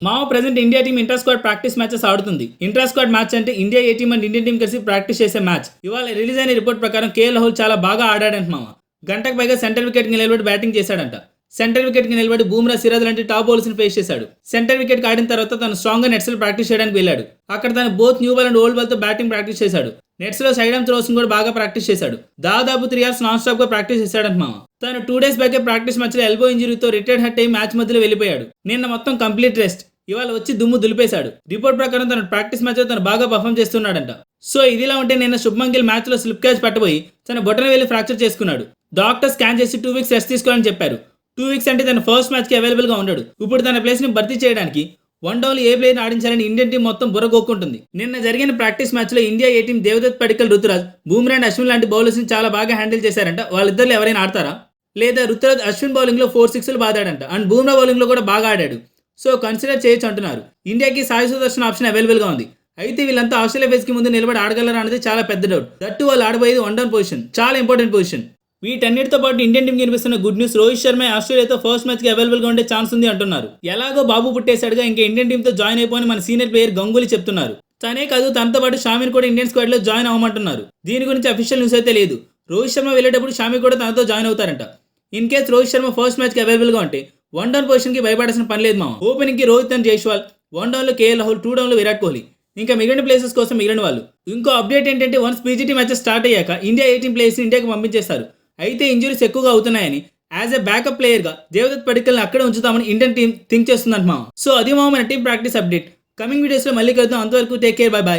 మామ present India team inter squad practice matches ఆడుతుంది. Inter squad match అంటే India A team and Indian team కలిసి practice చేసే match. ఇవాళ రిలీజ్ అయిన రిపోర్ట్ ప్రకారం కేఎల్ రాహుల్ చాలా బాగా ఆడాడంట మామ. గంటకు పైగా సెంటర్ వికెట్ కి నిలబడి బ్యాటింగ్ చేశాడంట. సెంటర్ వికెట్ కి నిలబడి బూమ్రా, సిరాజ్ లాంటి టాప్ బౌలర్స్ ని ఫేస్ చేశాడు. సెంటర్ వికెట్ ఆడిన తర్వాత తను స్ట్రాంగ్ గా నెట్స్ లో ప్రాక్టీస్ చేయడానికి వెళ్ళాడు. అక్కడ తను both new ball and old ball తో బ్యాటింగ్ ప్రాక్టీస్ చేశాడు. నెట్స్ లో సైడ్ ఆర్మ్ త్రోస్ కూడా బాగా ప్రాక్టీస్ చేశాడు. దాదాపు 3 hours నాన్ స్టాప్ గా ప్రాక్టీస్ చేశాడంట మామ. తను 2 days బ్యాక్ ప్రాక్టీస్ మ్యాచ్ లో ఎల్బో ఇంజరీతో రిటైర్డ్ హట్ అయి మ్యాచ్ మధ్యలో వెళ్ళిపోయాడు. నిన్న మొత్తం కంప్లీట్ రెస్ట్. ఇవాళ వచ్చి దుమ్ము దులిపేశాడు. రిపోర్ట్ ప్రకారం తన ప్రాక్టీస్ మ్యాచ్ లో తను బాగా పర్ఫామ్ చేస్తున్నాడంట. సో ఇదిలా ఉంటే నిన్న శుభ్మన్ గిల్ మ్యాచ్ లో స్లిప్ క్యాచ్ పట్టబోయి తన బొటన వేలి ఫ్రాక్చర్ చేసుకున్నాడు. డాక్టర్ స్కాన్ చేసి 2 weeks రెస్ట్ తీసుకోవాలని చెప్పారు. 2 weeks అంటే తన ఫస్ట్ మ్యాచ్ కి అవైలబుల్ గా ఉండడు. ఇప్పుడు తన ప్లేస్ ని భర్తీ చేయడానికి 1 down ఏ ప్లేయర్ ఆడించాలని ఇండియన్ టీం మొత్తం బుర్రగొక్కుంటుంది. నిన్న జరిగిన ప్రాక్టీస్ మ్యాచ్ లో India A team Devdutt Padikkal, Ruturaj, Bumrah and Ashwin లాంటి బౌలర్స్ ని చాలా బాగా హ్యాండిల్ చేశారంట. వాళ్ళిద్దరు ఎవరైనా ఆడతారా? లేదా రుతురాజ్ అశ్విన్ బౌలింగ్ లో 4 6లు బాదాడంట. అండ్ బూమ్రా బౌలింగ్ లో కూడా బాగా ఆడాడు. సో కన్సిడర్ చేయొచ్చు అంటున్నారు. ఇండియాకి సాయి సుదర్శన్ ఆప్షన్ అవైలబుల్ గా ఉంది. అయితే వీళ్ళంతా ఆస్ట్రేలియా ఫేస్ కి ముందు నిలబడి ఆడగలరా అనేది చాలా పెద్ద డౌట్. దట్టు వాళ్ళు ఆడబోయేది 1 down పొజిషన్, చాలా ఇంపార్టెంట్ పొజిషన్. వీటన్నిటితో పాటు ఇండియన్ టీం కనిపిస్తున్న గుడ్ న్యూస్, రోహిత్ శర్మ ఆస్ట్రేలియాతో ఫస్ట్ మ్యాచ్ కి అవైలబుల్ గా ఉండే ఛాన్స్ ఉంది అంటున్నారు. ఎలాగో బాబు పుట్టేశాడుగా, ఇంకా ఇండియన్ టీం తో జాయిన్ అయిపోని మన సీనియర్ ప్లేయర్ గంగూలీ చెప్తున్నారు. తనే కాదు, తనతో పాటు షామిని కూడా ఇండియన్ స్క్వాడ్ లో జాయిన్ అవ్వమంటున్నారు. దీని గురించి అఫీషియల్ న్యూస్ అయితే లేదు. రోహిత్ శర్మ వెళ్ళేటప్పుడు షామి కూడా తనతో జాయిన్ అవుతారంట. In case Rohit Sharma first match కి అవైలబుల్ గా ఉంటే 1 down పొజిషన్ కి భయపడాల్సిన పని లేదు మామ. ఓపెనింగ్ కి రోహిత్ అండ్ జైస్వాల్, 1 down లో కేఎల్ రాహుల్, 2 down లో విరాట్ కోహ్లీ. ఇంకా మిగిలిన ప్లేసెస్ కోసం మిగిలిన వాళ్ళు. ఇంకో అప్డేట్ ఏంటంటే వన్స్ పీజీటీ మ్యాచెస్ స్టార్ట్ అయ్యాక ఇండియా 18 ప్లేయర్స్ ఇండియాకి పంపించేస్తారు. అయితే ఇంజురీస్ ఎక్కువగా అవుతున్నాయని యాజ్ ఎ బ్యాకప్ ప్లేయర్ గా దేవదత్ పడిక్కల్ని అక్కడే ఉంచుతామని ఇండియన్ టీం థింక్ చేస్తుందంట మామ. సో అది మామ మన team practice update. Coming videos లో మళ్ళీ కలుద్దాం. అంతవరకు టేక్ కేర్, బై బాయ్.